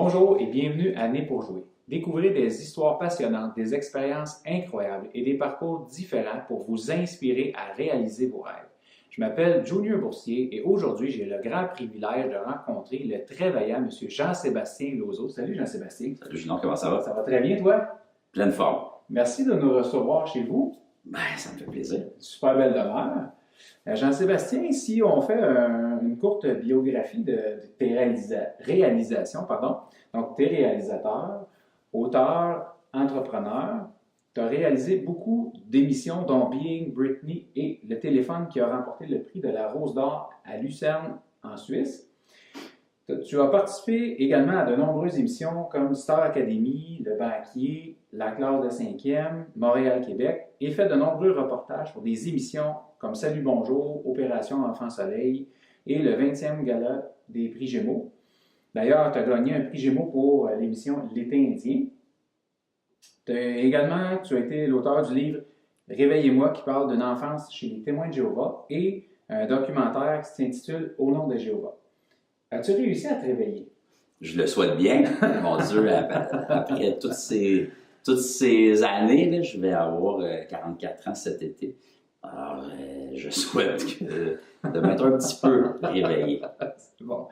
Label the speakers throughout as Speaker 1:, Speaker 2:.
Speaker 1: Bonjour et bienvenue à Né pour jouer. Découvrez des histoires passionnantes, des expériences incroyables et des parcours différents pour vous inspirer à réaliser vos rêves. Je m'appelle Junior Boursier et aujourd'hui, j'ai le grand privilège de rencontrer le très vaillant M. Jean-Sébastien Lauzeau. Salut Jean-Sébastien.
Speaker 2: Salut Junior, comment ça va?
Speaker 1: Ça va très bien, toi?
Speaker 2: Pleine forme.
Speaker 1: Merci de nous recevoir chez vous.
Speaker 2: Ça me fait plaisir.
Speaker 1: Super belle demeure. Jean-Sébastien, ici, on fait une courte biographie de tes réalisations. Donc, t'es réalisateur, auteur, entrepreneur. Tu as réalisé beaucoup d'émissions, dont Being Britney et Le téléphone qui a remporté le prix de la Rose d'Or à Lucerne, en Suisse. Tu as participé également à de nombreuses émissions comme Star Academy, Le Banquier, La classe de 5e, Montréal-Québec et fait de nombreux reportages pour des émissions comme Salut Bonjour, Opération Enfant Soleil et le 20e gala des prix Gémeaux. D'ailleurs, tu as gagné un prix Gémeaux pour l'émission L'été indien. Tu as été l'auteur du livre Réveillez-moi qui parle d'une enfance chez les témoins de Jéhovah et un documentaire qui s'intitule Au nom de Jéhovah. As-tu réussi à te réveiller?
Speaker 2: Je le souhaite bien. Mon Dieu, après toutes ces années, là, je vais avoir 44 ans cet été. Alors, je souhaite de m'être un petit peu réveillé.
Speaker 1: C'est bon.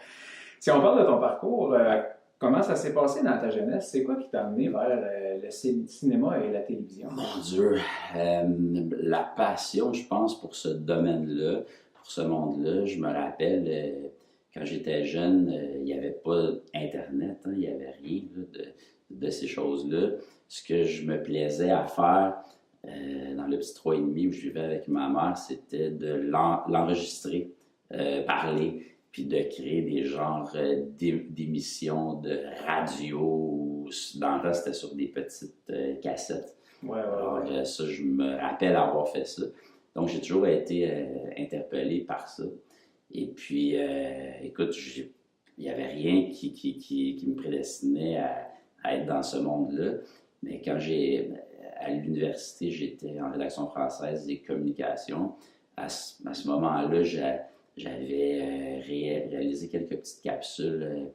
Speaker 1: Si on parle de ton parcours, comment ça s'est passé dans ta jeunesse? C'est quoi qui t'a amené vers le cinéma et la télévision?
Speaker 2: Mon Dieu, la passion, je pense, pour ce domaine-là, pour ce monde-là, je me rappelle... Quand j'étais jeune, il n'y avait pas Internet, il n'y avait rien là, de ces choses-là. Ce que je me plaisais à faire dans le petit 3,5 où je vivais avec ma mère, c'était de l'enregistrer, parler, puis de créer des genres d'émissions de radio. Dans le reste, c'était sur des petites cassettes.
Speaker 1: Ouais.
Speaker 2: Alors, ça, je me rappelle avoir fait ça. Donc, j'ai toujours été interpellé par ça. Et puis, écoute, il n'y avait rien qui me prédestinait à être dans ce monde-là. Mais quand à l'université, j'étais en rédaction française et communication. À ce moment-là, j'avais réalisé quelques petites capsules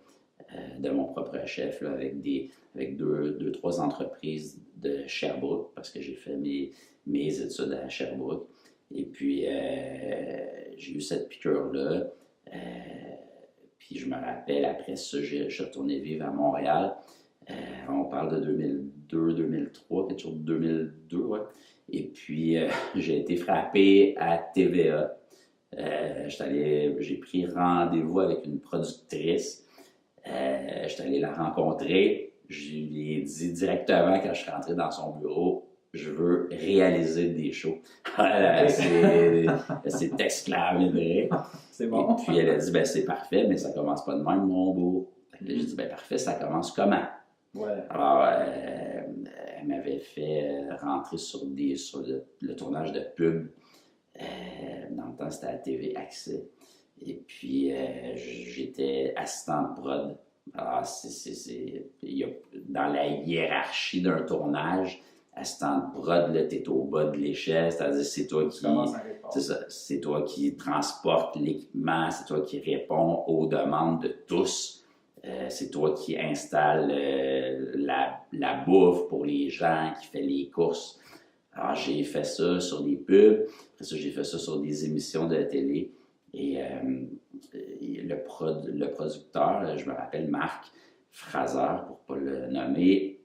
Speaker 2: de mon propre chef là, avec deux, trois entreprises de Sherbrooke, parce que j'ai fait mes études à Sherbrooke. Et puis, j'ai eu cette piqûre-là. Puis, je me rappelle, après ça, je suis retourné vivre à Montréal. On parle de 2002-2003, quelque chose de 2002, ouais. Et puis, j'ai été frappé à TVA. J'ai pris rendez-vous avec une productrice. J'étais allé la rencontrer. Je lui ai dit directement quand je suis rentré dans son bureau, je veux réaliser des shows. C'est exclamé.
Speaker 1: C'est bon.
Speaker 2: Et puis elle a dit, c'est parfait, mais ça commence pas de même, mon beau. J'ai dit, parfait, ça commence comment?
Speaker 1: Ouais.
Speaker 2: Alors, elle m'avait fait rentrer sur le tournage de pub. Dans le temps, c'était à TV Accès. Et puis, j'étais assistant de prod. Alors, dans la hiérarchie d'un tournage, assistant de prod, là, t'es au bas de l'échelle, c'est-à-dire c'est toi qui transporte l'équipement, c'est toi qui réponds aux demandes de tous, c'est toi qui installe la bouffe pour les gens, qui fait les courses. Alors j'ai fait ça sur des pubs, après ça j'ai fait ça sur des émissions de télé et le producteur, je me rappelle Marc Fraser, pour pas le nommer,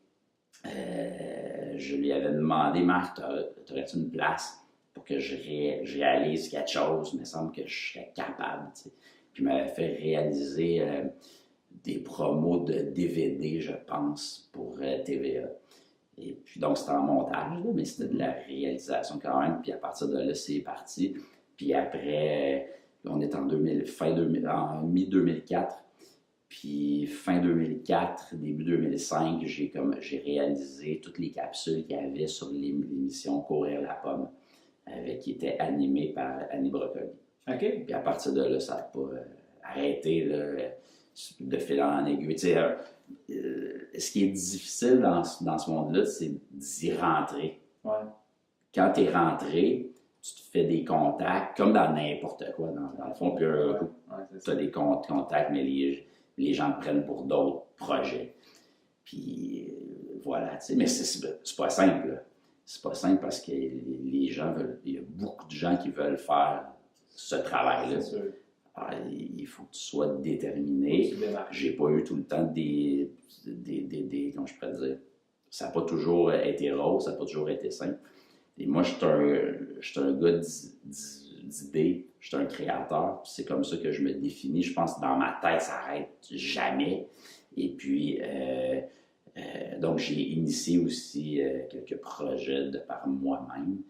Speaker 2: je lui avais demandé, Marc, t'aurais-tu une place pour que je réalise quelque chose? Il me semble que je serais capable. T'sais. Puis il m'avait fait réaliser des promos de DVD, je pense, pour TVA. Et puis donc c'était en montage, là, mais c'était de la réalisation quand même. Puis à partir de là, c'est parti. Puis après, on est en mi-2004. Puis fin 2004, début 2005, j'ai réalisé toutes les capsules qu'il y avait sur l'émission Courir la pomme, qui était animée par Annie Brocoli.
Speaker 1: OK.
Speaker 2: Puis à partir de là, ça n'a pas arrêté là, de fil en aiguille. Tu sais, ce qui est difficile dans ce monde-là, c'est d'y rentrer.
Speaker 1: Ouais.
Speaker 2: Quand tu es rentré, tu te fais des contacts, comme dans n'importe quoi, dans le fond. Puis tu as des contacts, mais les gens te prennent pour d'autres projets. Puis voilà, tu sais, mais c'est pas simple, là. C'est pas simple parce que les gens veulent, il y a beaucoup de gens qui veulent faire ce travail-là. Alors, il faut que tu sois déterminé. J'ai pas eu tout le temps comment je pourrais dire, ça n'a pas toujours été rose, ça n'a pas toujours été simple. Et moi, je suis un gars d'idées, je suis un créateur, c'est comme ça que je me définis. Je pense que dans ma tête, ça n'arrête jamais. Et puis, donc, j'ai initié aussi quelques projets de par moi-même.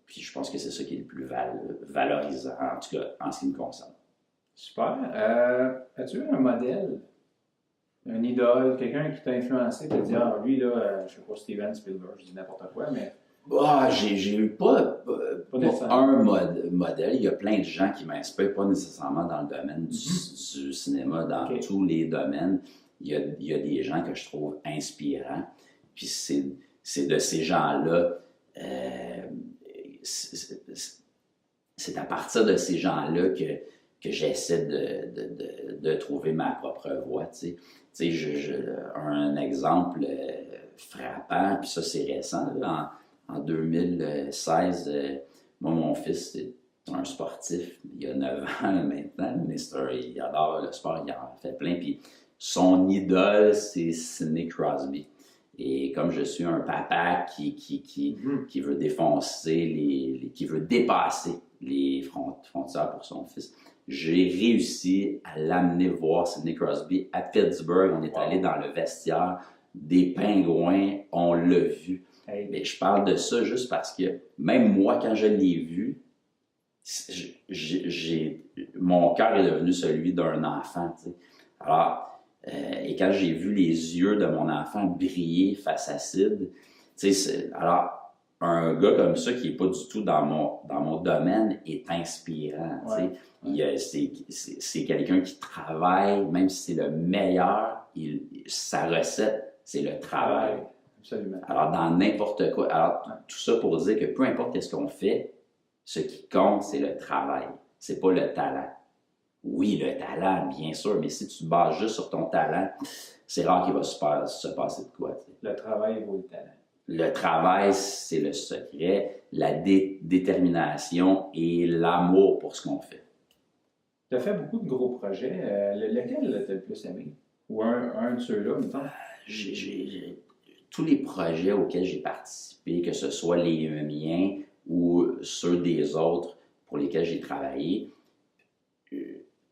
Speaker 2: Puis je pense que c'est ça qui est le plus valorisant, en tout cas en ce qui me concerne.
Speaker 1: Super. As-tu eu un modèle, un idole, quelqu'un qui t'a influencé, qui t'a dit, ah, lui, là, je sais pas, Steven Spielberg, je dis n'importe quoi, mais.
Speaker 2: J'ai eu pas un modèle. Il y a plein de gens qui m'inspirent, pas nécessairement dans le domaine du cinéma, dans tous les domaines. Il y a des gens que je trouve inspirants. Puis c'est de ces gens-là, c'est à partir de ces gens-là que j'essaie de trouver ma propre voie. Tu sais, un exemple frappant, puis ça c'est récent, là, en 2016, moi, mon fils est un sportif. Il a 9 ans maintenant, mais il adore le sport, il en fait plein. Puis son idole, c'est Sidney Crosby. Et comme je suis un papa qui veut défoncer qui veut dépasser les frontières pour son fils, j'ai réussi à l'amener voir Sidney Crosby à Pittsburgh. On est allé dans le vestiaire des Pingouins, on l'a vu. Mais je parle de ça juste parce que même moi, quand je l'ai vu, mon cœur est devenu celui d'un enfant. Tu sais. Alors, et quand j'ai vu les yeux de mon enfant briller face à Sid, tu sais, alors, un gars comme ça qui n'est pas du tout dans mon domaine est inspirant. Tu sais. C'est quelqu'un qui travaille, même si c'est le meilleur, sa recette, c'est le travail.
Speaker 1: Absolument.
Speaker 2: Alors, dans n'importe quoi. Alors, tout ça pour dire que peu importe ce qu'on fait, ce qui compte, c'est le travail. C'est pas le talent. Oui, le talent, bien sûr, mais si tu te bases juste sur ton talent, c'est rare qu'il va se passer de quoi. Tu sais.
Speaker 1: Le travail vaut le talent.
Speaker 2: Le travail, c'est le secret, la détermination et l'amour pour ce qu'on fait.
Speaker 1: Tu as fait beaucoup de gros projets. Lequel t'as le plus aimé? Ou un de ceux-là, mettons?
Speaker 2: Tous les projets auxquels j'ai participé, que ce soit les miens ou ceux des autres pour lesquels j'ai travaillé,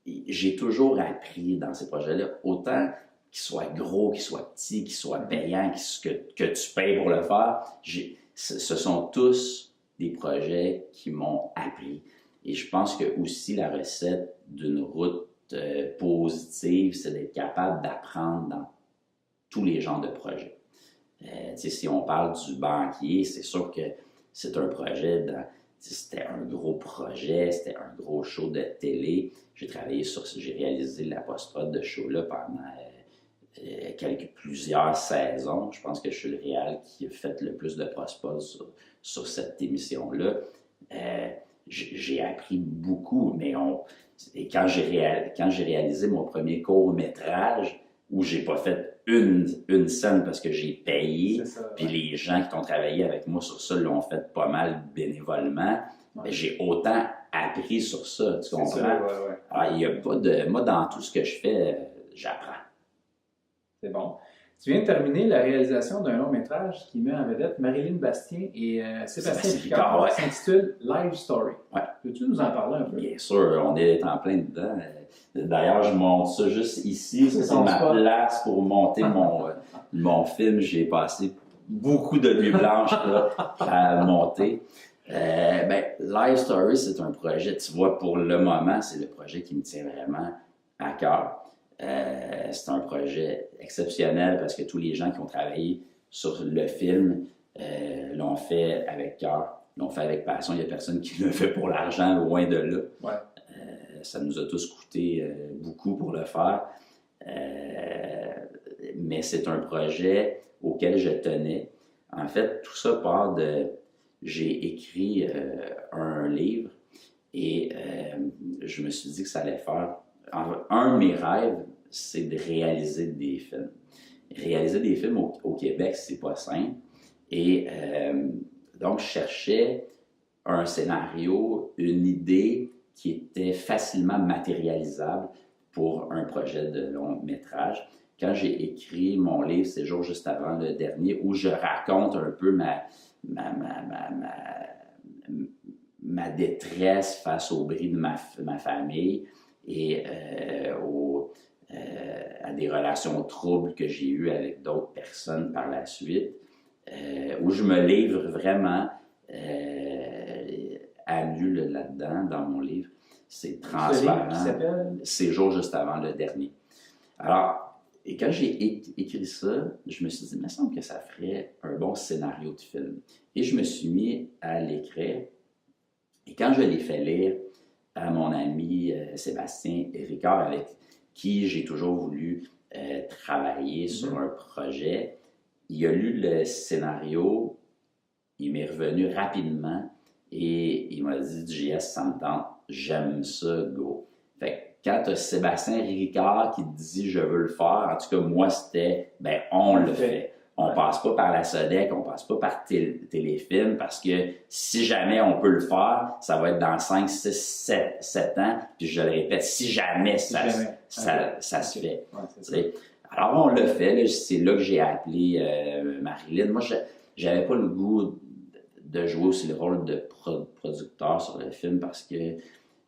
Speaker 2: j'ai toujours appris dans ces projets-là, autant qu'ils soient gros, qu'ils soient petits, qu'ils soient payants, que tu payes pour le faire. Ce sont tous des projets qui m'ont appris. Et je pense que aussi la recette d'une route positive, c'est d'être capable d'apprendre dans tous les genres de projets. Si on parle du banquier, c'est sûr que c'est un projet, c'était un gros projet, c'était un gros show de télé. J'ai réalisé la post-prod de ce show-là pendant plusieurs saisons. Je pense que je suis le réal qui a fait le plus de post-prod sur cette émission-là. J'ai appris beaucoup, mais quand j'ai réalisé mon premier court-métrage, où j'ai pas fait une scène parce que j'ai payé, puis les gens qui ont travaillé avec moi sur ça l'ont fait pas mal bénévolement, mais j'ai autant appris sur ça, tu comprends? Alors, il y a pas de... Moi, dans tout ce que je fais, j'apprends.
Speaker 1: C'est bon. Tu viens de terminer la réalisation d'un long-métrage qui met en vedette Marilyn Bastien et Sébastien Picard, qui s'intitule Live Story.
Speaker 2: Ouais.
Speaker 1: Peux-tu nous en parler un peu?
Speaker 2: Bien sûr, on est en plein dedans. D'ailleurs, je monte ça juste ici. C'est ma place pour monter mon film. J'ai passé beaucoup de nuits blanches là, à monter. Live Story, c'est un projet, tu vois, pour le moment, c'est le projet qui me tient vraiment à cœur. C'est un projet exceptionnel parce que tous les gens qui ont travaillé sur le film l'ont fait avec cœur, l'ont fait avec passion. Il n'y a personne qui le fait pour l'argent, loin de là.
Speaker 1: Ouais.
Speaker 2: Ça nous a tous coûté beaucoup pour le faire. Mais c'est un projet auquel je tenais. En fait, tout ça part de... J'ai écrit un livre et je me suis dit que ça allait faire un de mes rêves, c'est de réaliser des films. Réaliser des films au Québec, c'est pas simple. Et donc, je cherchais un scénario, une idée qui était facilement matérialisable pour un projet de long métrage. Quand j'ai écrit mon livre, c'est jour juste avant le dernier, où je raconte un peu ma détresse face au bris de ma famille et à des relations troubles que j'ai eues avec d'autres personnes par la suite, où je me livre vraiment à nu là-dedans, dans mon livre. C'est transparent. C'est jour juste avant le dernier. Alors, et quand j'ai écrit ça, je me suis dit, il me semble que ça ferait un bon scénario de film. Et je me suis mis à l'écrire. Et quand je l'ai fait lire à mon ami Sébastien Ricard, avec qui j'ai toujours voulu travailler sur un projet, il a lu le scénario, il m'est revenu rapidement et il m'a dit, JS, ça me tente, j'aime ça, go. Fait que quand tu as Sébastien Ricard qui te dit, je veux le faire, en tout cas, moi, c'était, ben, on le fait. On passe pas par la SODEC, on passe pas par Téléfilm, parce que si jamais on peut le faire, ça va être dans 5, 6, 7 ans. Puis je le répète, si jamais ça se fait. Ouais, alors on le fait, c'est là que j'ai appelé Marilyn. Moi, j'avais pas le goût de jouer aussi le rôle de producteur sur le film parce que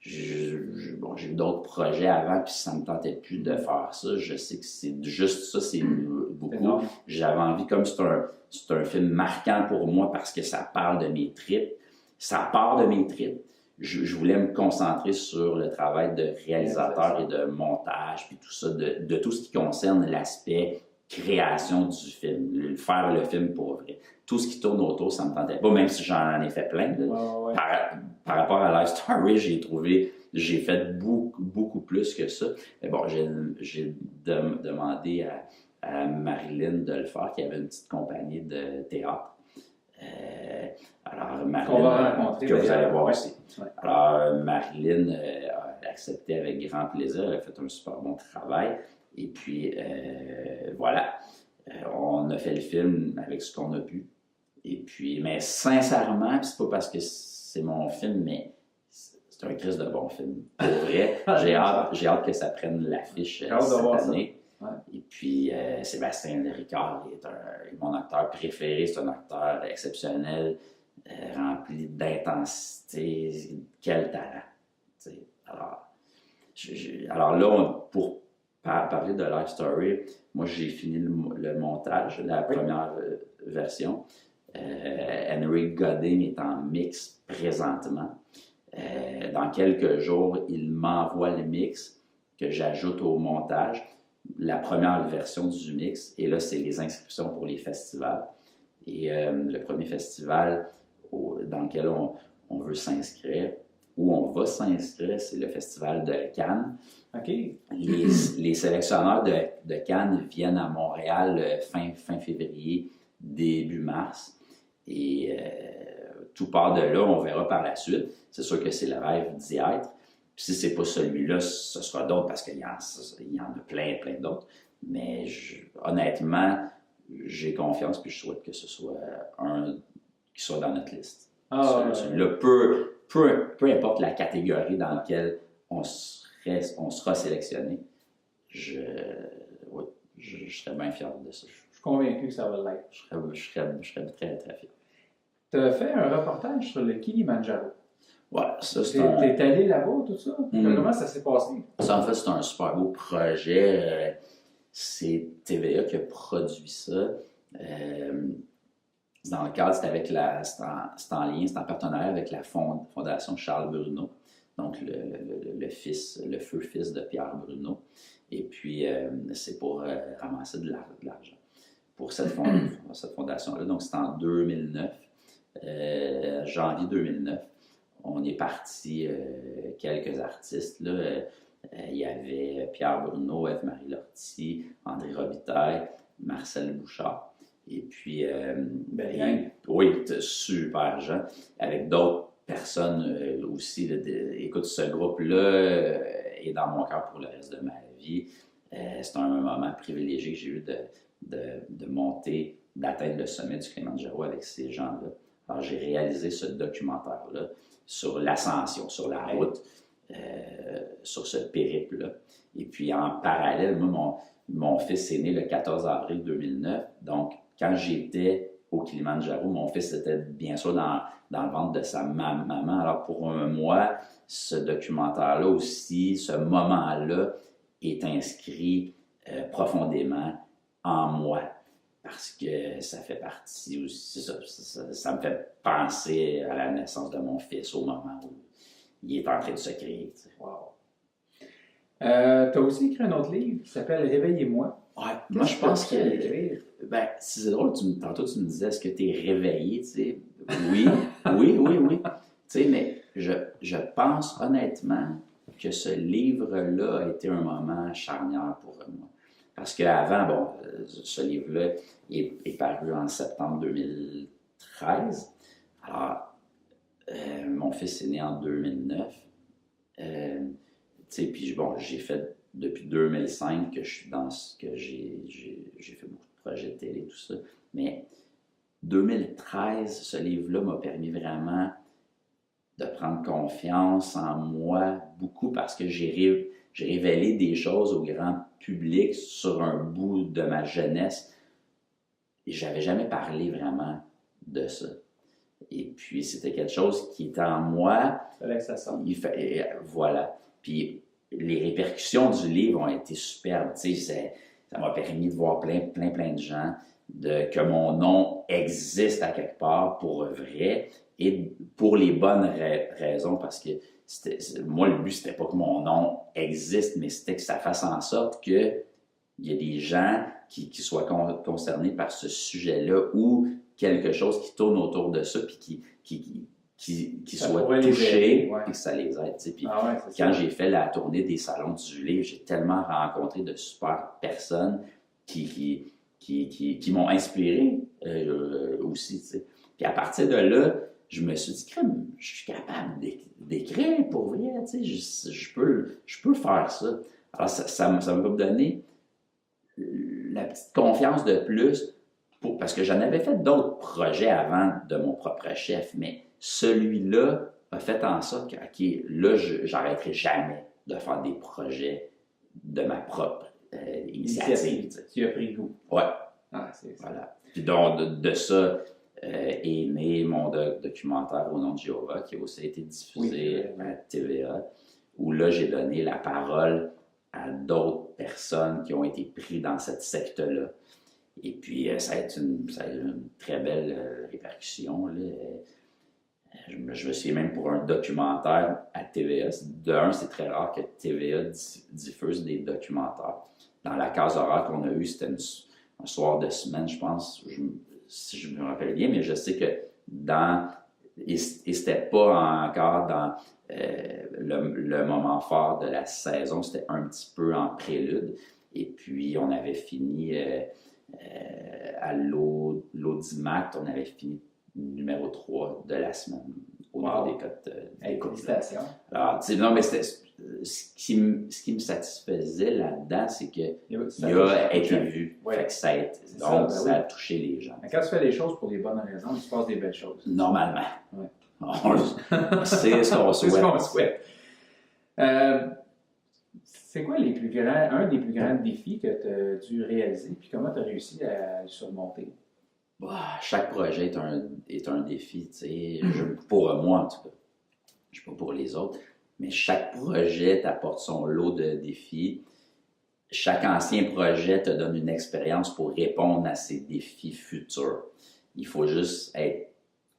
Speaker 2: j'ai eu d'autres projets avant, puis ça me tentait plus de faire ça. Je sais que c'est juste ça, c'est beaucoup. J'avais envie, comme c'est un film marquant pour moi parce que ça parle de mes tripes, ça part de mes tripes. Je voulais me concentrer sur le travail de réalisateur et de montage, puis tout ça, de tout ce qui concerne l'aspect création du film, faire le film pour vrai. Tout ce qui tourne autour, ça me tentait pas, même si j'en ai fait plein. Ouais. Par rapport à Life Story, j'ai fait beaucoup plus que ça. Mais bon, j'ai demandé à Marilyn de le faire, qui avait une petite compagnie de théâtre. Alors, Marilyn, que vous allez voir aussi. Ouais. Alors, Marilyn a accepté avec grand plaisir, elle a fait un super bon travail. Et puis, voilà, on a fait le film avec ce qu'on a pu. Et puis, mais sincèrement, c'est pas parce que c'est mon film, mais c'est un Christ de bon film. Pour vrai, j'ai hâte que ça prenne l'affiche cette année. Ouais. Et puis, Sébastien Ricard est mon acteur préféré. C'est un acteur exceptionnel, rempli d'intensité. Quel talent! Alors là, pour parler de Life Story, moi, j'ai fini le montage, la première version. Henry Godding est en mix présentement. Dans quelques jours, il m'envoie le mix que j'ajoute au montage. La première version du mix, et là, c'est les inscriptions pour les festivals. Et le premier festival dans lequel on veut s'inscrire, où on va s'inscrire, c'est le festival de Cannes.
Speaker 1: Okay.
Speaker 2: Les sélectionneurs de Cannes viennent à Montréal fin février, début mars. Et tout part de là, on verra par la suite. C'est sûr que c'est le rêve d'y être. Puis si c'est pas celui-là, ce sera d'autres parce qu'il y en a plein d'autres. Mais honnêtement, j'ai confiance puis je souhaite que ce soit un qui soit dans notre liste. Celui-là, peu importe la catégorie dans laquelle on sera sélectionné, je serais bien fier de ça.
Speaker 1: Je suis convaincu que ça va l'être.
Speaker 2: Je serais très, très fier.
Speaker 1: Tu as fait un reportage sur le Kilimandjaro.
Speaker 2: Ouais, ça c'est
Speaker 1: T'es allé là-bas, tout ça? Comment ça s'est passé?
Speaker 2: Ça, en fait, c'est un super beau projet. C'est TVA qui a produit ça. Dans le cadre, c'est en lien, c'est en partenariat avec la Fondation Charles Bruno, donc le feu fils de Pierre Bruno. Et puis, c'est pour ramasser de l'argent pour cette fondation-là. Donc, c'est en 2009, janvier 2009. On est parti quelques artistes. Là. Il y avait Pierre Bruno, Ève-Marie Lortie, André Robitaille, Marcel Bouchard. Et puis, oui, super gens, avec d'autres personnes aussi. Écoute, ce groupe-là est dans mon cœur pour le reste de ma vie. C'est un moment privilégié que j'ai eu de monter, d'atteindre le sommet du Kilimanjaro avec ces gens-là. Alors, j'ai réalisé ce documentaire-là sur l'ascension, sur la route, sur ce périple-là. Et puis, en parallèle, moi, mon fils est né le 14 avril 2009. Donc, quand j'étais au Kilimanjaro, mon fils était bien sûr dans le ventre de sa maman. Alors, pour moi, ce documentaire-là aussi, ce moment-là, est inscrit profondément en moi. Parce que ça fait partie aussi, ça me fait penser à la naissance de mon fils au moment où il est en train de se créer.
Speaker 1: Wow. Tu as aussi écrit un autre livre qui s'appelle Réveillez-moi.
Speaker 2: Ouais, moi je pense que. Ben, c'est drôle, tantôt tu me disais, est-ce que tu es réveillé, tu sais? Oui, oui. Tu sais, mais je pense honnêtement que ce livre-là a été un moment charnière pour moi. Parce qu'avant, bon, ce livre-là est paru en septembre 2013. Alors, mon fils est né en 2009. Tu sais, puis bon, j'ai fait depuis 2005 que je suis dans ce que j'ai fait beaucoup de projets de télé, tout ça. Mais 2013, ce livre-là m'a permis vraiment de prendre confiance en moi beaucoup parce que j'ai révélé des choses au grand public sur un bout de ma jeunesse et j'avais jamais parlé vraiment de ça. Et puis, c'était quelque chose qui était en moi.
Speaker 1: Il fallait que ça sorte.
Speaker 2: Voilà. Puis, les répercussions du livre ont été superbes. Tu sais, ça m'a permis de voir plein de gens, que mon nom existe à quelque part pour vrai et pour les bonnes raisons parce que moi, le but, c'était pas que mon nom existe, mais c'était que ça fasse en sorte qu'il y ait des gens qui soient concernés par ce sujet-là ou quelque chose qui tourne autour de ça puis qui soit touché et que ça les aide. Puis, quand j'ai fait la tournée des salons du livre, j'ai tellement rencontré de super personnes qui m'ont inspiré aussi. T'sais. Puis à partir de là, je me suis dit, je suis capable d'écrire pour vrai, je peux faire ça. Alors ça m'a donné la petite confiance de plus, parce que j'en avais fait d'autres projets avant de mon propre chef, mais celui-là a fait en sorte que, OK, là, j'arrêterai jamais de faire des projets de ma propre initiative.
Speaker 1: Tu as pris goût.
Speaker 2: Ouais.
Speaker 1: Ah, c'est ça.
Speaker 2: Voilà. Puis donc, de ça est né mon documentaire Au nom de Jéhovah, qui a aussi été diffusé à TVA, où là, j'ai donné la parole à d'autres personnes qui ont été prises dans cette secte-là. Et puis, ça a été une très belle répercussion. Là. Je me souviens même pour un documentaire à TVA. C'est très rare que TVA diffuse des documentaires. Dans la case horaire qu'on a eue, c'était un soir de semaine, je pense, si je me rappelle bien, mais je sais que et c'était pas encore dans le moment fort de la saison, c'était un petit peu en prélude. Et puis, on avait fini à l'Audimat, on avait fini numéro 3 de la semaine au niveau des cotes.
Speaker 1: Félicitations.
Speaker 2: Alors, non, mais ce qui me satisfaisait là-dedans, c'est qu'il a été vu.
Speaker 1: Ouais.
Speaker 2: Fait que ça a touché les gens.
Speaker 1: Mais quand tu fais les choses pour les bonnes raisons, il se passe des belles choses.
Speaker 2: Normalement.
Speaker 1: Ouais.
Speaker 2: C'est ce qu'on souhaite.
Speaker 1: C'est ce qu'on souhaite. C'est quoi un des plus grands défis que tu as dû réaliser, puis comment tu as réussi à le surmonter?
Speaker 2: Chaque projet est un défi, tu sais. Pour moi, en tout cas. Je ne sais pas pour les autres, mais chaque projet t'apporte son lot de défis. Chaque ancien projet te donne une expérience pour répondre à ces défis futurs. Il faut juste être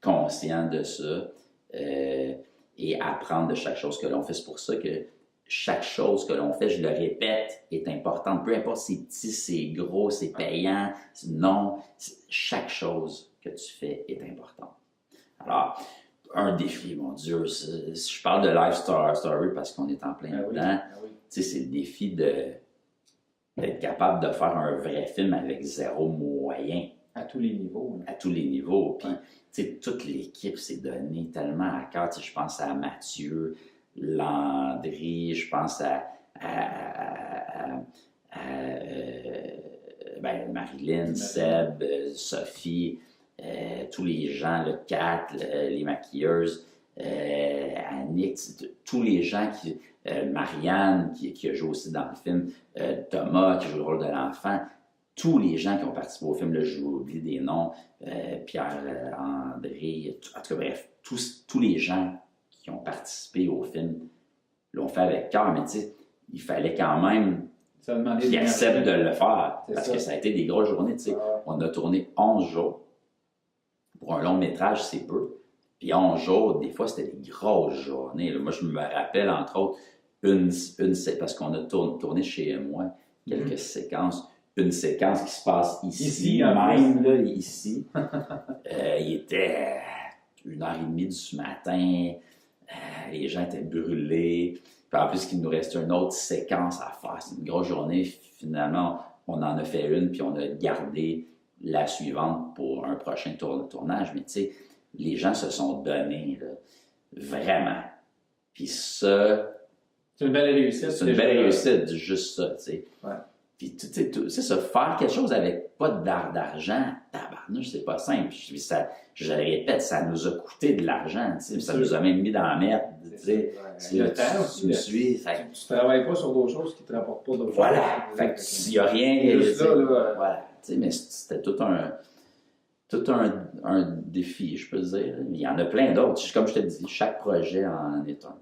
Speaker 2: conscient de ça et apprendre de chaque chose que l'on fait. C'est pour ça que chaque chose que l'on fait, je le répète, est importante. Peu importe si c'est petit, c'est gros, c'est payant, non, chaque chose que tu fais est importante. Alors, un défi, mon Dieu, si je parle de Life Story parce qu'on est en plein dedans, tu sais, c'est le défi d'être capable de faire un vrai film avec zéro moyen.
Speaker 1: À tous les niveaux.
Speaker 2: À tous les niveaux. Puis, tu sais, toute l'équipe s'est donnée tellement à cœur. Tu sais, je pense à Mathieu, Landry, je pense Marilyn, Seb, Sophie, tous les gens, le Kat, les maquilleuses, Annick, tous les gens Marianne qui a joué aussi dans le film, Thomas qui joue le rôle de l'enfant, tous les gens qui ont participé au film, là, j'oublie des noms, Pierre, André, en tout cas bref, tous les gens qui ont participé au film l'ont fait avec cœur, mais tu sais, il fallait quand même qu'ils acceptent de le faire, parce que ça a été des grosses journées, tu sais. On a tourné 11 jours. Pour un long métrage, c'est peu. Puis 11 jours, des fois, c'était des grosses journées. Là. Moi, je me rappelle, entre autres, parce qu'on a tourné chez moi quelques séquences. Une séquence qui se passe ici même, là, ici. Il était 1h30 du matin. Les gens étaient brûlés. Puis en plus, il nous restait une autre séquence à faire. C'est une grosse journée. Finalement, on en a fait une, puis on a gardé la suivante pour un prochain tournage. Mais tu sais, les gens se sont donnés, là, vraiment. Puis ça...
Speaker 1: C'est une belle réussite.
Speaker 2: C'est une belle réussite, juste ça, tu sais.
Speaker 1: Ouais.
Speaker 2: Puis tu sais, ça, faire quelque chose avec pas d'argent, tabarnouche, c'est pas simple. Puis ça, je le répète, ça nous a coûté de l'argent, tu sais. Ça nous a même mis dans la merde, tu sais.
Speaker 1: Le temps aussi.
Speaker 2: Tu me suis.
Speaker 1: Tu travailles pas sur d'autres choses qui te rapportent pas d'autres choses.
Speaker 2: Voilà. Fait que s'il y a rien...
Speaker 1: Juste là,
Speaker 2: voilà. Tu sais, mais c'était tout un défi, je peux dire. Il y en a plein d'autres. Comme je te dis, chaque projet en est un.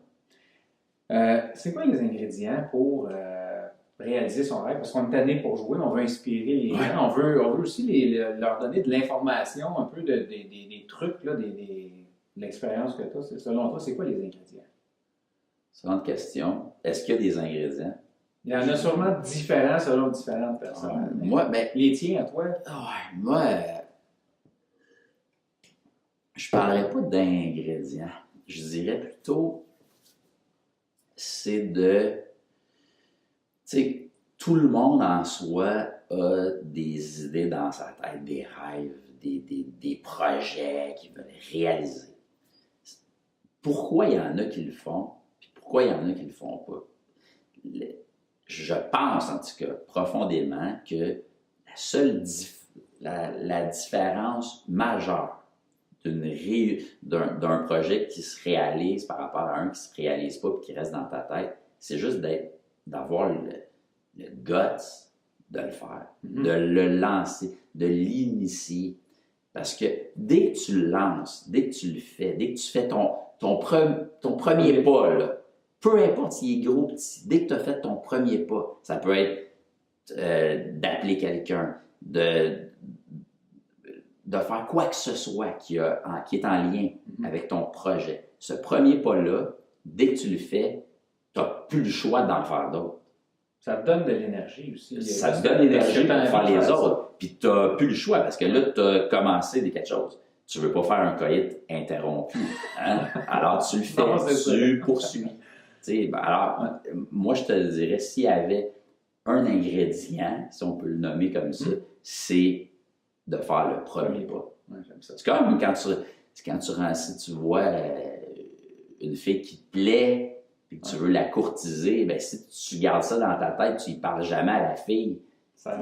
Speaker 1: C'est quoi les ingrédients pour réaliser son rêve? Parce qu'on est tanné pour jouer, on veut inspirer les gens, on veut aussi leur donner de l'information, un peu des trucs, là, de l'expérience que tu as. Selon toi, c'est quoi les ingrédients?
Speaker 2: Seconde question. Est-ce qu'il y a des ingrédients?
Speaker 1: Il y en a sûrement différents selon différentes personnes.
Speaker 2: Moi,
Speaker 1: les tiens à toi?
Speaker 2: Moi, je parlerais pas d'ingrédients. Je dirais plutôt, c'est de... Tu sais, tout le monde en soi a des idées dans sa tête, des rêves, des projets qu'ils veulent réaliser. Pourquoi il y en a qui le font, puis pourquoi il y en a qui le font pas? Je pense, en tout cas, profondément, que la différence majeure d'un projet qui se réalise par rapport à un qui ne se réalise pas et qui reste dans ta tête, c'est juste d'avoir le guts de le faire, de le lancer, de l'initier. Parce que dès que tu le lances, dès que tu le fais, dès que tu fais ton premier pas, là, peu importe s'il est gros ou petit, dès que tu as fait ton premier pas, ça peut être d'appeler quelqu'un, de faire quoi que ce soit qui est en lien avec ton projet. Ce premier pas-là, dès que tu le fais, tu n'as plus le choix d'en faire d'autres.
Speaker 1: Ça te donne de l'énergie aussi.
Speaker 2: Ça te donne l'énergie pour faire les autres. Puis tu n'as plus le choix parce que là, tu as commencé quelque chose. Tu ne veux pas faire un coït interrompu. Hein? Alors, tu le fais, tu poursuis. Alors, moi, je te dirais, s'il y avait un ingrédient, si on peut le nommer comme ça, c'est de faire le premier pas.
Speaker 1: Ouais, j'aime ça.
Speaker 2: C'est comme si tu vois une fille qui te plaît et que tu veux la courtiser, ben si tu gardes ça dans ta tête, tu ne parles jamais à la fille,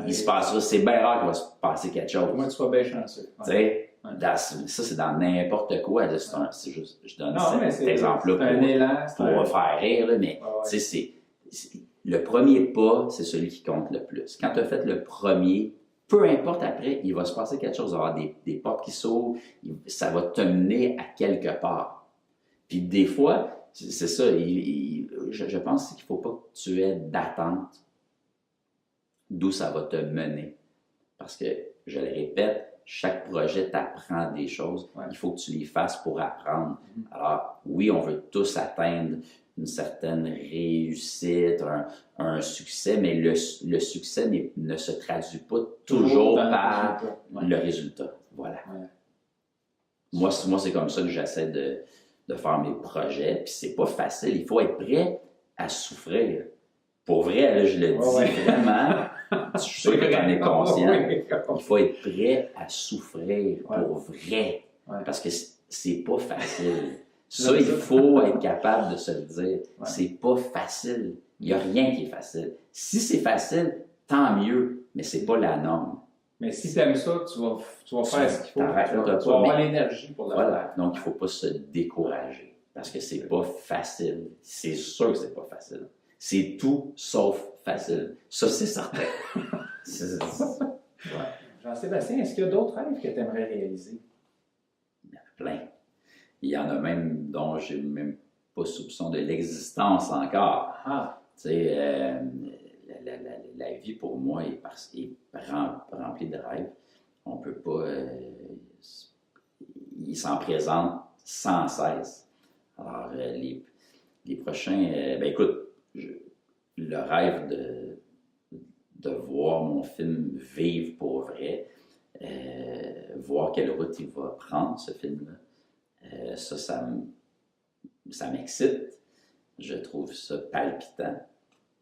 Speaker 2: il se passera, c'est bien rare qu'il va se passer quelque chose.
Speaker 1: Moi, tu sois bien chanceux.
Speaker 2: Ça, c'est dans n'importe quoi. C'est juste, je donne cet exemple-là pour faire rire, là, mais le premier pas, c'est celui qui compte le plus. Quand tu as fait le premier, peu importe après, il va se passer quelque chose. Il va y avoir des portes qui s'ouvrent, ça va te mener à quelque part. Puis des fois, c'est ça, je pense qu'il ne faut pas que tu aies d'attente d'où ça va te mener. Parce que, je le répète, chaque projet t'apprend des choses. Ouais. Il faut que tu les fasses pour apprendre. Alors, oui, on veut tous atteindre une certaine réussite, un succès, mais le succès ne se traduit pas toujours par le résultat. Voilà. Ouais. Moi, c'est comme ça que j'essaie de faire mes projets. Puis c'est pas facile. Il faut être prêt à souffrir. Pour vrai, là, je le dis vraiment. Je suis sûr que tu en es conscient. Il faut être prêt à souffrir pour vrai. Ouais. Parce que c'est pas facile. Ça, il faut être capable de se le dire.
Speaker 1: Ouais.
Speaker 2: C'est pas facile. Il n'y a rien qui est facile. Si c'est facile, tant mieux, mais c'est pas la norme.
Speaker 1: Mais si tu aimes ça, tu vas faire ce qu'il faut.
Speaker 2: T'arrêtes,
Speaker 1: Tu vas
Speaker 2: pas,
Speaker 1: avoir
Speaker 2: mais-
Speaker 1: l'énergie pour le
Speaker 2: Voilà.
Speaker 1: faire.
Speaker 2: Donc, il ne faut pas se décourager parce que c'est pas facile. C'est sûr que c'est pas facile. C'est tout sauf facile. Ça, c'est certain.
Speaker 1: Ouais. Jean-Sébastien, est-ce qu'il y a d'autres rêves que tu aimerais réaliser?
Speaker 2: Il y en a plein. Il y en a même dont j'ai même pas soupçon de l'existence encore.
Speaker 1: Ah,
Speaker 2: Tu sais, la vie pour moi est remplie de rêves. On peut pas. Il s'en présente sans cesse. Alors, les prochains. Ben écoute, le rêve de voir mon film vivre pour vrai, voir quelle route il va prendre, ce film-là, ça m'excite. Je trouve ça palpitant.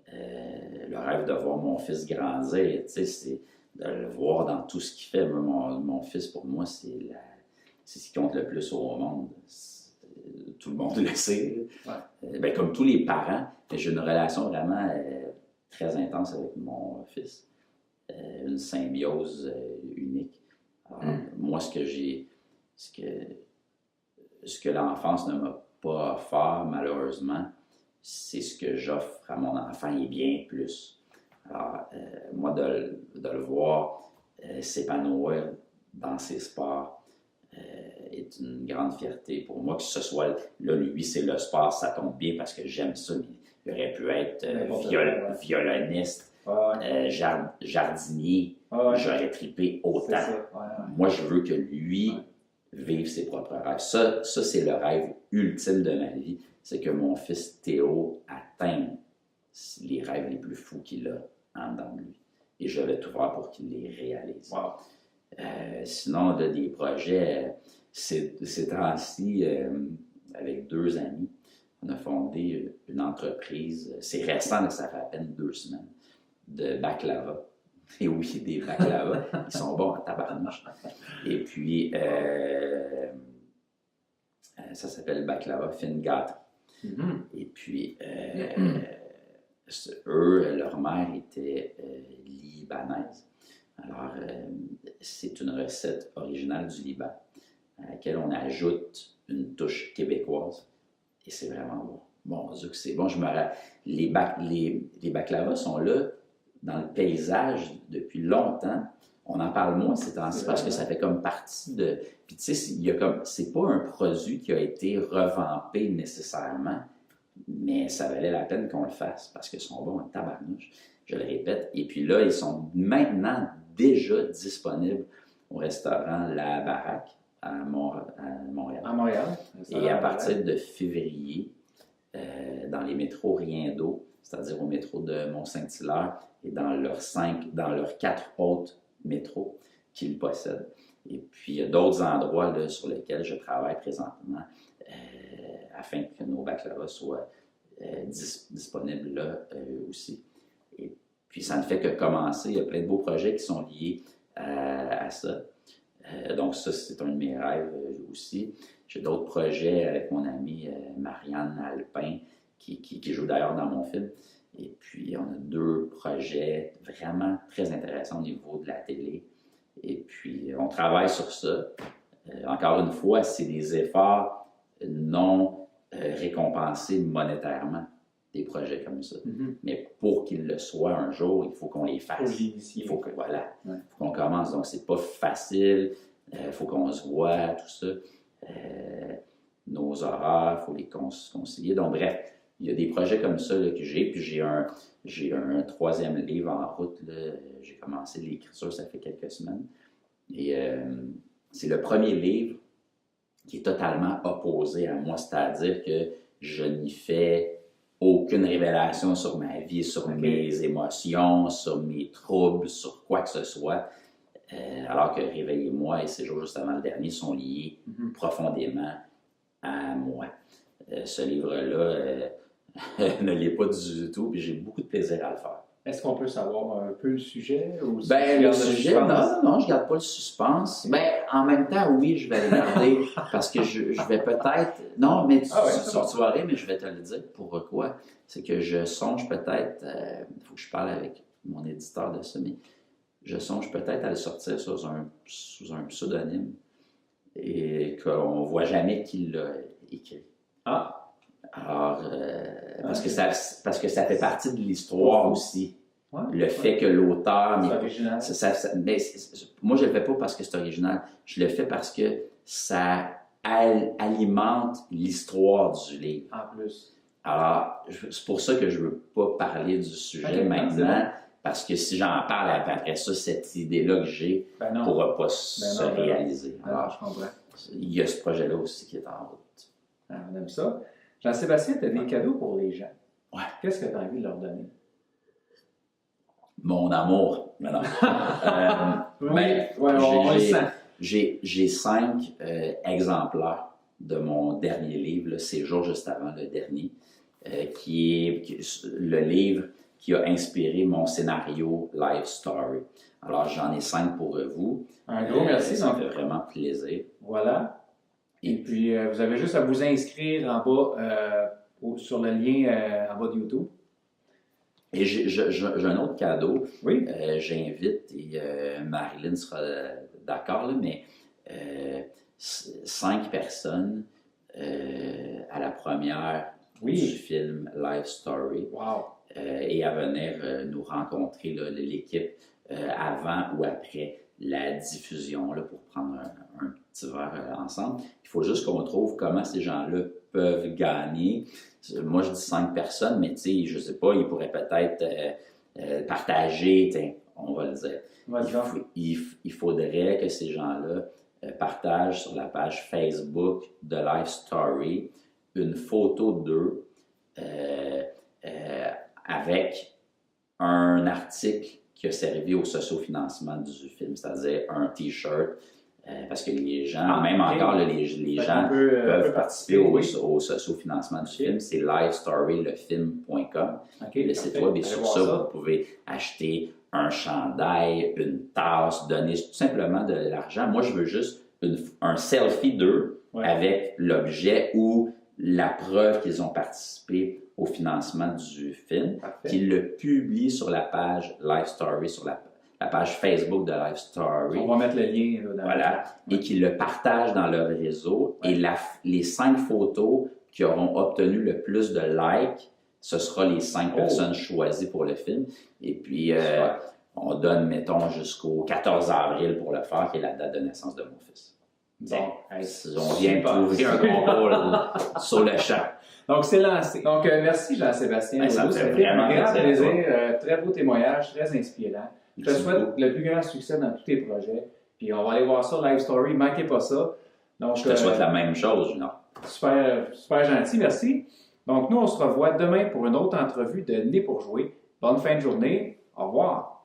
Speaker 2: Le rêve de voir mon fils grandir, tu sais, c'est de le voir dans tout ce qu'il fait. Mon fils, pour moi, c'est ce qui compte le plus au monde. Tout le monde le sait.
Speaker 1: Ouais.
Speaker 2: Ben, comme tous les parents, j'ai une relation vraiment très intense avec mon fils. Une symbiose unique. Alors, moi, ce que l'enfance ne m'a pas offert, malheureusement, c'est ce que j'offre à mon enfant et bien plus. Alors, moi, de le voir s'épanouir dans ses sports est une grande fierté pour moi. Que ce soit, là, lui, c'est le sport, ça tombe bien parce que j'aime ça, mais il aurait pu être violoniste, jardinier, j'aurais trippé autant. Moi, je veux que lui vive ses propres rêves. Ça, c'est le rêve ultime de ma vie, c'est que mon fils Théo atteigne les rêves les plus fous qu'il a en dedans de lui. Et je vais tout faire pour qu'il les réalise.
Speaker 1: Wow.
Speaker 2: Sinon, des projets, ces temps-ci, avec 2 amis, on a fondé une entreprise, c'est récent, là, ça fait à peine 2 semaines, de baklava. Et oui, des baklava, ils sont bons en tabarnouche. Et puis, ça s'appelle baklava fine gâterie.
Speaker 1: Mm-hmm.
Speaker 2: Et puis, eux, leur mère était libanaise. Alors, c'est une recette originale du Liban à laquelle on ajoute une touche québécoise. Et c'est vraiment bon. Mon Dieu que c'est bon. Les baklavas sont là dans le paysage depuis longtemps. On en parle moins ces temps-ci parce que ça fait comme partie de... Puis tu sais, c'est pas un produit qui a été revampé nécessairement, mais ça valait la peine qu'on le fasse parce qu'ils sont bons en tabarnouche. Je le répète. Et puis là, ils sont maintenant déjà disponibles au restaurant La Baraque à Montréal.
Speaker 1: À Montréal.
Speaker 2: Et à partir de février, dans les métros Riendo, c'est-à-dire au métro de Mont-Saint-Hilaire et dans leurs 4 autres métros qu'ils possèdent. Et puis, il y a d'autres endroits là, sur lesquels je travaille présentement afin que nos baklavas soient disponibles là aussi. Et puis, ça ne fait que commencer. Il y a plein de beaux projets qui sont liés à ça. Donc, ça, c'est un de mes rêves aussi. J'ai d'autres projets avec mon amie Marianne Alpin, qui joue d'ailleurs dans mon film. Et puis, on a 2 projets vraiment très intéressants au niveau de la télé. Et puis, on travaille sur ça. Encore une fois, c'est des efforts non récompensés monétairement, des projets comme ça.
Speaker 1: Mm-hmm.
Speaker 2: Mais pour qu'ils le soient un jour, il faut qu'on les fasse. Il faut qu'on commence. Donc, c'est pas facile. Il faut qu'on se voit, tout ça. Nos horaires, il faut les concilier. Donc, bref, il y a des projets comme ça là, que j'ai. Puis j'ai un 3e livre en route. Là. J'ai commencé l'écriture, ça fait quelques semaines. Et c'est le premier livre qui est totalement opposé à moi. C'est-à-dire que je n'y fais aucune révélation sur ma vie, sur mes émotions, sur mes troubles, sur quoi que ce soit. Alors que Réveillez-moi et Séjour juste avant le dernier sont liés profondément à moi. Ce livre-là ne l'est pas du tout, puis j'ai beaucoup de plaisir à le faire.
Speaker 1: Est-ce qu'on peut savoir un peu le sujet? Ou si
Speaker 2: Ben,
Speaker 1: tu
Speaker 2: le
Speaker 1: gardes
Speaker 2: sujet,
Speaker 1: suspense?
Speaker 2: non, je garde pas le suspense. Ben, en même temps, oui, je vais le garder parce que je vais peut-être. Non, mais
Speaker 1: Ah ouais, c'est bon.
Speaker 2: tu vas rire, mais je vais te le dire. Pourquoi? C'est que je songe peut-être. Il faut que je parle avec mon éditeur de ça, mais je songe peut-être à le sortir sous un pseudonyme et qu'on ne voit jamais qui l'a écrit.
Speaker 1: Ah,
Speaker 2: Alors, parce que
Speaker 1: ok.
Speaker 2: parce que ça fait partie de l'histoire aussi.
Speaker 1: Ouais,
Speaker 2: Le fait que l'auteur.
Speaker 1: c'est original.
Speaker 2: Mais moi, je le fais pas parce que c'est original. Je le fais parce que ça alimente l'histoire du livre.
Speaker 1: En plus.
Speaker 2: Alors, c'est pour ça que je veux pas parler du sujet
Speaker 1: Ok,
Speaker 2: maintenant, parce que si j'en parle après ça, cette idée-là que j'ai
Speaker 1: Ben
Speaker 2: ne
Speaker 1: non.
Speaker 2: pourra pas
Speaker 1: Ben
Speaker 2: se
Speaker 1: non, ben non.
Speaker 2: réaliser.
Speaker 1: Alors,
Speaker 2: Alors,
Speaker 1: je comprends.
Speaker 2: il y a ce projet-là aussi qui est en route.
Speaker 1: Ah, on aime ça. Jean-Sébastien, tu as des cadeaux pour les gens.
Speaker 2: Ouais.
Speaker 1: Qu'est-ce que tu as envie de leur donner?
Speaker 2: Mon amour. Mais non. Ben,
Speaker 1: ouais, on le sent.
Speaker 2: j'ai 5 exemplaires de mon dernier livre, là, c'est jour juste avant le dernier, qui est le livre qui a inspiré mon scénario Life Story. Alors, j'en ai 5 pour vous.
Speaker 1: Un gros merci.
Speaker 2: Ça me
Speaker 1: Donc,
Speaker 2: fait vraiment plaisir.
Speaker 1: voilà. Et puis, vous avez juste à vous inscrire en bas sur le lien en bas de YouTube.
Speaker 2: Et j'ai un autre cadeau.
Speaker 1: Oui.
Speaker 2: J'invite, et Marilyn sera d'accord, là, mais 5 personnes à la première
Speaker 1: Oui.
Speaker 2: du film Life Story
Speaker 1: Wow.
Speaker 2: et à venir nous rencontrer, là, l'équipe, avant ou après la diffusion, là, pour prendre un petit verre ensemble. Il faut juste qu'on trouve comment ces gens-là peuvent gagner. Moi, je dis 5 personnes, mais tu sais, je sais pas, ils pourraient peut-être partager, on va le dire. Il faudrait que ces gens-là partagent sur la page Facebook de Life Story une photo d'eux avec un article qui a servi au sociofinancement du film, c'est-à-dire un T-shirt, parce que les gens, même encore, là, les gens peuvent participer au sociofinancement du film. C'est lifestorylefilm.com. Le site web, et sur ça, vous pouvez acheter un chandail, une tasse, donner tout simplement de l'argent. Moi, je veux juste un selfie d'eux avec l'objet ou la preuve qu'ils ont participé au financement du film, qu'ils le publient sur la page Life Story, sur la page Facebook de Life Story.
Speaker 1: On va mettre le lien là, dans
Speaker 2: voilà, et qu'ils le partagent dans leur réseau. Et les 5 photos qui auront obtenu le plus de likes, ce sera les 5 personnes choisies pour le film. Et puis, on donne, mettons, jusqu'au 14 avril pour le faire, qui est la date de naissance de mon fils.
Speaker 1: Bon,
Speaker 2: on vient d'ouvrir un concours sur le champ.
Speaker 1: Donc, c'est lancé. Donc, merci Jean-Sébastien.
Speaker 2: Ça me fait vraiment
Speaker 1: un grand
Speaker 2: plaisir.
Speaker 1: Très beau témoignage, très inspirant. Je te souhaite le plus grand succès dans tous tes projets. Puis, on va aller voir ça, Live Story. Ne manquez pas ça. Donc,
Speaker 2: je te souhaite la même chose, non?
Speaker 1: Super, super gentil, merci. Donc, nous, on se revoit demain pour une autre entrevue de Né pour jouer. Bonne fin de journée. Au revoir.